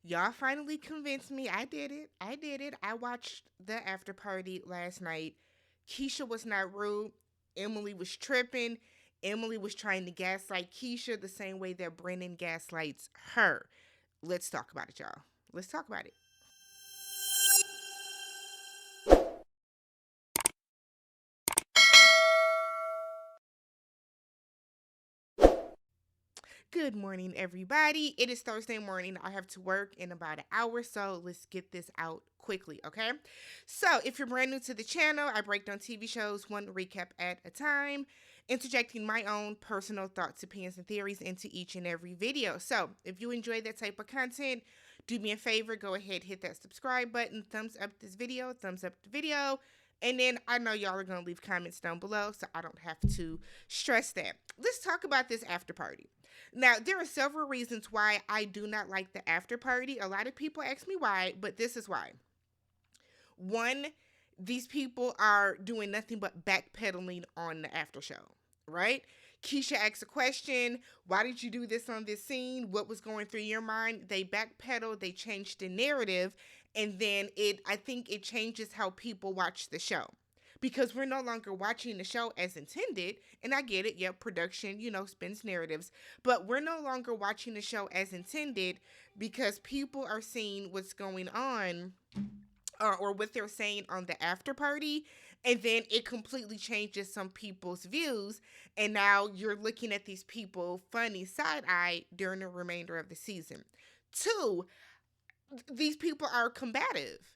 Y'all finally convinced me. I did it. I did it. I watched the after party last night. Keshia was not rude. Emily was tripping. Emily was trying to gaslight Keshia the same way that Brennan gaslights her. Let's talk about it, y'all. Let's talk about it. Good morning, everybody. It is Thursday morning. I have to work in about an hour, so let's get this out quickly, okay? So, if you're brand new to the channel, I break down TV shows one recap at a time, interjecting my own personal thoughts, opinions, and theories into each and every video. So, if you enjoy that type of content, do me a favor, go ahead, hit that subscribe button, thumbs up this video, thumbs up the video. And then I know y'all are going to leave comments down below, so I don't have to stress that. Let's talk about this after party. Now, there are several reasons why I do not like the after party. A lot of people ask me why, but this is why. One, these people are doing nothing but backpedaling on the after show, right? Keshia asks a question. Why did you do this on this scene? What was going through your mind? They backpedal, they change the narrative, and then I think it changes how people watch the show. Because we're no longer watching the show as intended, and I get it, yeah, production, spins narratives, but we're no longer watching the show as intended because people are seeing what's going on or what they're saying on the after party, and then it completely changes some people's views, and now you're looking at these people funny side eye during the remainder of the season. Two, these people are combative.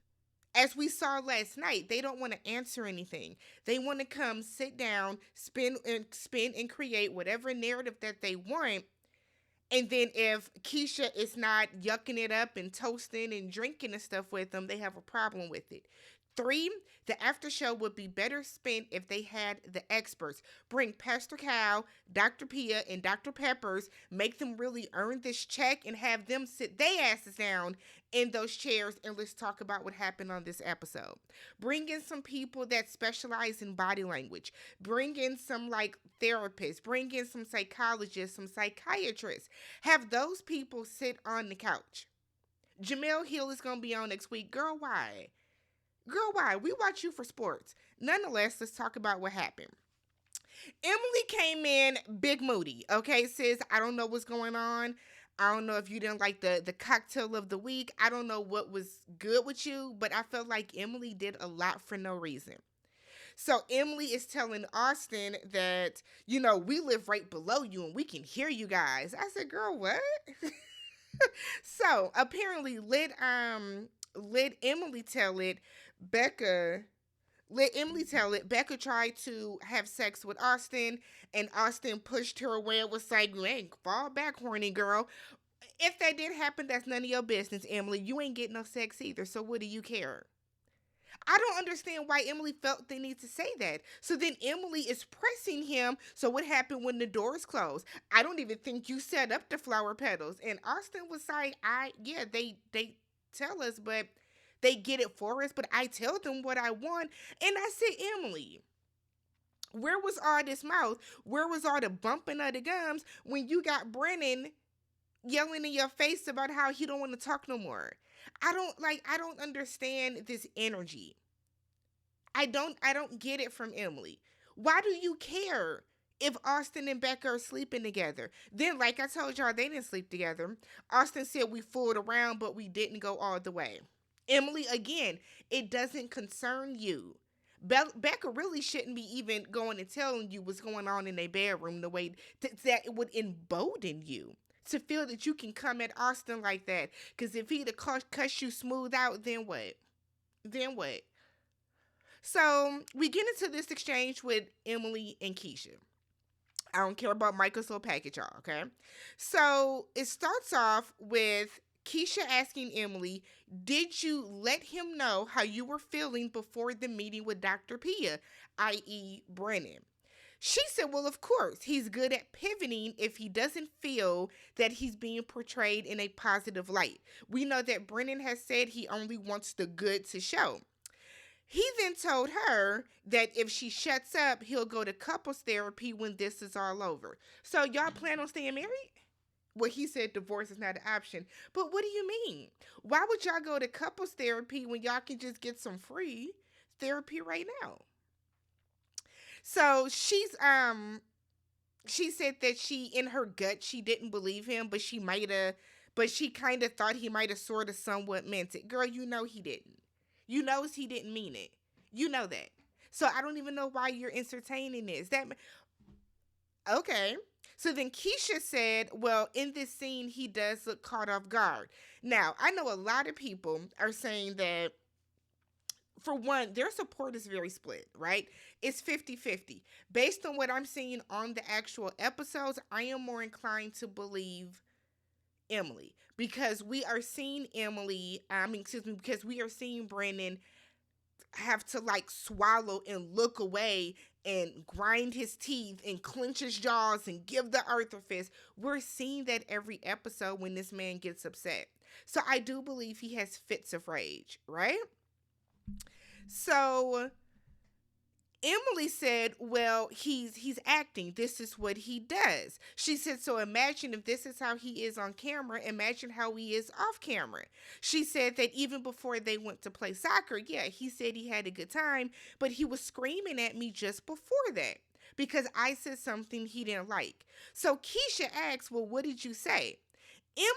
As we saw last night, they don't want to answer anything. They want to come sit down, spin and create whatever narrative that they want. And then if Keshia is not yucking it up and toasting and drinking and stuff with them, they have a problem with it. Three, the after show would be better spent if they had the experts. Bring Pastor Cal, Dr. Pia, and Dr. Peppers, make them really earn this check and have them sit their asses down in those chairs and let's talk about what happened on this episode. Bring in some people that specialize in body language. Bring in some like therapists. Bring in some psychologists, some psychiatrists. Have those people sit on the couch. Jamel Hill is going to be on next week. Girl, why? Girl, why? We watch you for sports. Nonetheless, let's talk about what happened. Emily came in big moody. Okay, sis, I don't know what's going on. I don't know if you didn't like the cocktail of the week. I don't know what was good with you, but I felt like Emily did a lot for no reason. So Emily is telling Austin that, we live right below you and we can hear you guys. I said, girl, what? So apparently let Emily tell it Becca Becca tried to have sex with Austin, and Austin pushed her away and was like, you ain't fall back, horny girl. If that did happen, that's none of your business, Emily. You ain't getting no sex either, so what do you care? I don't understand why Emily felt they need to say that. So then Emily is pressing him. So what happened when the doors closed? I don't even think you set up the flower petals. And Austin was like, they tell us, but they get it for us, but I tell them what I want. And I said, Emily, where was all this mouth? Where was all the bumping of the gums when you got Brennan yelling in your face about how he don't want to talk no more? I don't understand this energy. I don't get it from Emily. Why do you care if Austin and Becca are sleeping together? Then, like I told y'all, they didn't sleep together. Austin said we fooled around, but we didn't go all the way. Emily, again, it doesn't concern you. Becca really shouldn't be even going and telling you what's going on in their bedroom the way that it would embolden you to feel that you can come at Austin like that. Because if he'd have cussed you smooth out, then what? Then what? So we get into this exchange with Emily and Keshia. I don't care about Michael's little package, y'all, okay? So it starts off with Keshia asking Emily, did you let him know how you were feeling before the meeting with Dr. Pia, i.e. Brennan? She said, well, of course, he's good at pivoting if he doesn't feel that he's being portrayed in a positive light. We know that Brennan has said he only wants the good to show. He then told her that if she shuts up, he'll go to couples therapy when this is all over. So y'all plan on staying married? Well, he said divorce is not an option. But what do you mean? Why would y'all go to couples therapy when y'all can just get some free therapy right now? So she said that she in her gut she didn't believe him, but she kind of thought he might have sort of somewhat meant it. Girl, you know he didn't. You knows he didn't mean it. You know that. So I don't even know why you're entertaining this. That okay. So then Keshia said, well, in this scene, he does look caught off guard. Now, I know a lot of people are saying that, for one, their support is very split, right? It's 50-50. Based on what I'm seeing on the actual episodes, I am more inclined to believe Emily because we are seeing because we are seeing Brandon have to like swallow and look away and grind his teeth and clench his jaws and give the Arthur fist. We're seeing that every episode when this man gets upset. So I do believe he has fits of rage, right? So Emily said, well, he's acting. This is what he does. She said, so imagine if this is how he is on camera, imagine how he is off camera. She said that even before they went to play soccer, yeah, he said he had a good time, but he was screaming at me just before that because I said something he didn't like. So Keshia asks, well, what did you say?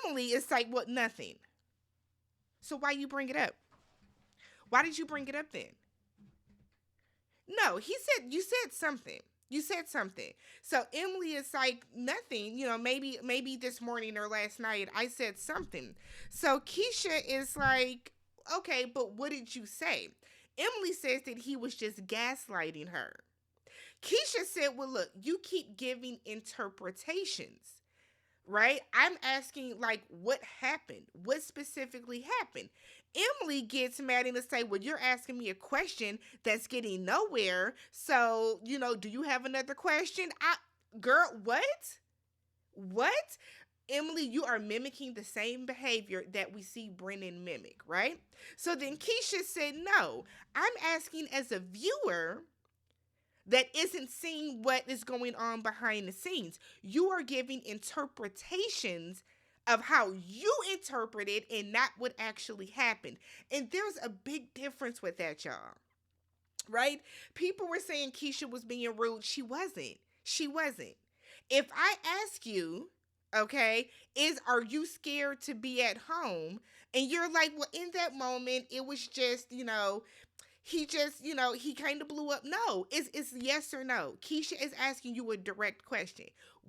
Emily is like, well, nothing. So why you bring it up? Why did you bring it up then? No, you said something. You said something. So Emily is like, nothing, maybe this morning or last night I said something. So Keshia is like, okay, but what did you say? Emily says that he was just gaslighting her. Keshia said, well, look, you keep giving interpretations, right? I'm asking, like, what happened? What specifically happened? Emily gets mad and say, well, you're asking me a question that's getting nowhere. So, do you have another question? Girl, what? What? Emily, you are mimicking the same behavior that we see Brennan mimic, right? So then Keshia said, no, I'm asking as a viewer that isn't seeing what is going on behind the scenes. You are giving interpretations of how you interpret it and not what actually happened. And there's a big difference with that, y'all. Right? People were saying Keshia was being rude. She wasn't. She wasn't. If I ask you, okay, are you scared to be at home? And you're like, well, in that moment, it was just, he just, he kind of blew up. No, it's yes or no. Keshia is asking you a direct question.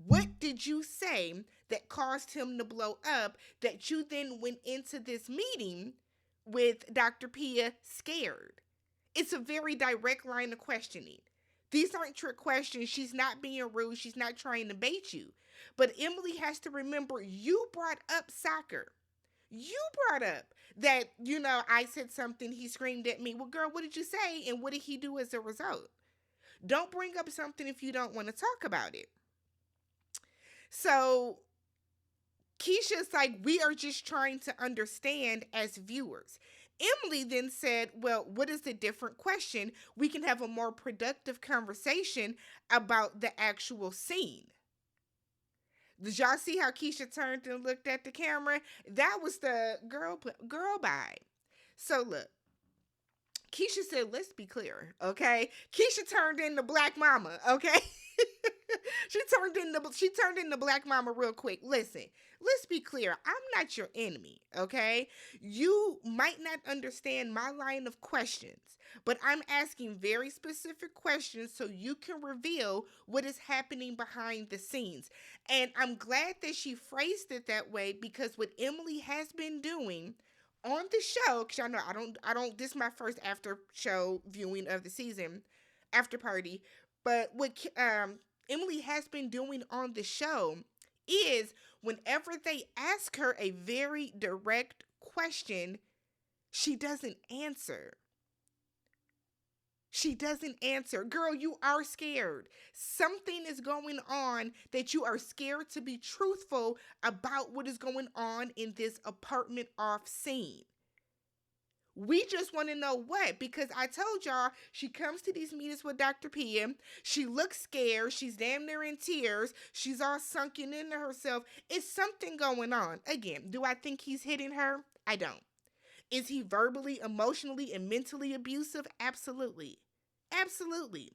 What did you say that caused him to blow up that you then went into this meeting with Dr. Pia scared? It's a very direct line of questioning. These aren't trick questions. She's not being rude. She's not trying to bait you. But Emily has to remember you brought up soccer. You brought up that, I said something, he screamed at me. Well, girl, what did you say? And what did he do as a result? Don't bring up something if you don't want to talk about it. So Keshia's like, we are just trying to understand as viewers. Emily then said, well, what is the different question? We can have a more productive conversation about the actual scene. Did y'all see how Keshia turned and looked at the camera? That was the girl vibe. So look, Keshia said, let's be clear, okay? Keshia turned into Black Mama, okay? She turned into Black Mama real quick. Listen, let's be clear. I'm not your enemy, okay? You might not understand my line of questions, but I'm asking very specific questions so you can reveal what is happening behind the scenes. And I'm glad that she phrased it that way because what Emily has been doing on the show, because y'all know this is my first after show viewing of the season, Afterparty, but what Emily has been doing on the show is whenever they ask her a very direct question, she doesn't answer. She doesn't answer. Girl, you are scared. Something is going on that you are scared to be truthful about what is going on in this apartment off scene. We just want to know what, because I told y'all she comes to these meetings with Dr. Pia. She looks scared. She's damn near in tears. She's all sunken into herself. It's something going on. Again, do I think he's hitting her? I don't. Is he verbally, emotionally, and mentally abusive? Absolutely. Absolutely.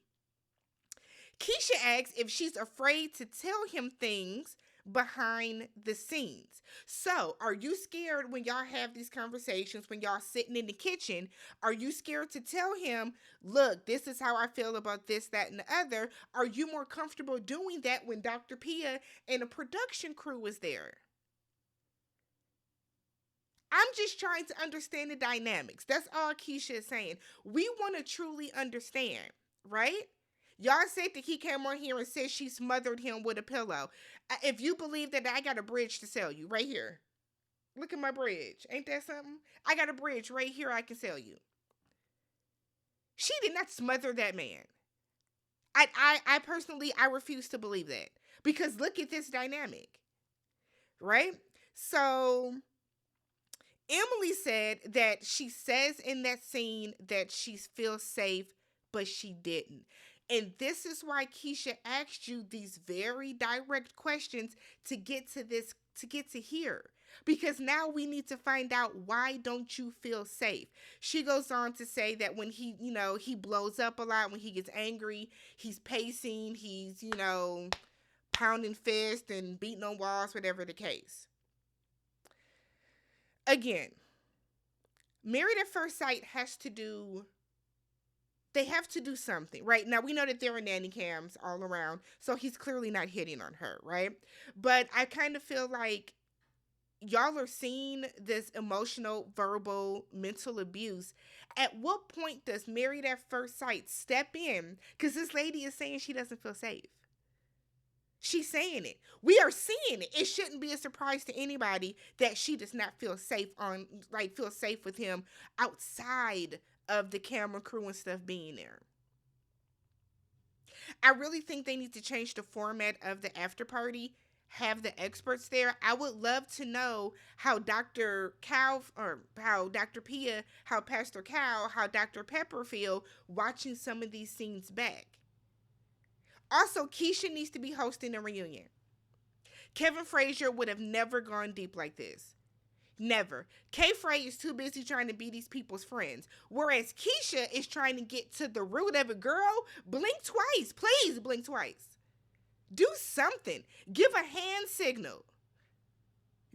Keshia asks if she's afraid to tell him things behind the scenes. So, are you scared when y'all have these conversations, when y'all sitting in the kitchen? Are you scared to tell him, look, this is how I feel about this, that, and the other? Are you more comfortable doing that when Dr. Pia and a production crew is there? I'm just trying to understand the dynamics. That's all Keshia is saying. We want to truly understand, right? Y'all said that he came on here and said she smothered him with a pillow. If you believe that, I got a bridge to sell you right here. Look at my bridge. Ain't that something? I got a bridge right here I can sell you. She did not smother that man. I personally, I refuse to believe that. Because look at this dynamic, right? So Emily said that she says in that scene that she feels safe, but she didn't. And this is why Keshia asked you these very direct questions to get to this, to get to here. Because now we need to find out, why don't you feel safe? She goes on to say that when he, he blows up a lot, when he gets angry, he's pacing, he's, pounding fists and beating on walls, whatever the case. Again, Married at First Sight has to do, they have to do something, right? Now, we know that there are nanny cams all around, so he's clearly not hitting on her, right? But I kind of feel like y'all are seeing this emotional, verbal, mental abuse. At what point does Married at First Sight step in? Because this lady is saying she doesn't feel safe. She's saying it. We are seeing it. It shouldn't be a surprise to anybody that she does not feel safe feel safe with him outside of the camera crew and stuff being there. I really think they need to change the format of the after party. Have the experts there. I would love to know how Dr. Cal, or how Dr. Pia, how Pastor Cal, how Dr. Pepper feel watching some of these scenes back. Also, Keshia needs to be hosting a reunion. Kevin Frazier would have never gone deep like this. Never. K. Frey is too busy trying to be these people's friends. Whereas Keshia is trying to get to the root of it. Girl, blink twice. Please blink twice. Do something. Give a hand signal.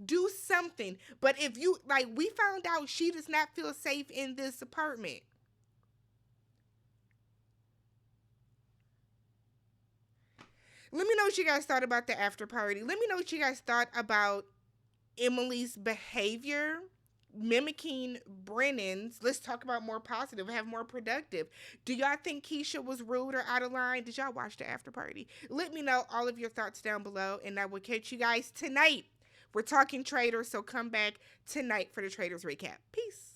Do something. But if you, we found out she does not feel safe in this apartment. Let me know what you guys thought about the after party. Let me know what you guys thought about Emily's behavior mimicking Brennan's. Let's talk about more positive, have more productive. Do y'all think Keshia was rude or out of line? Did y'all watch the after party? Let me know all of your thoughts down below, and I will catch you guys tonight. We're talking Traitors, so come back tonight for the Traitors recap. Peace.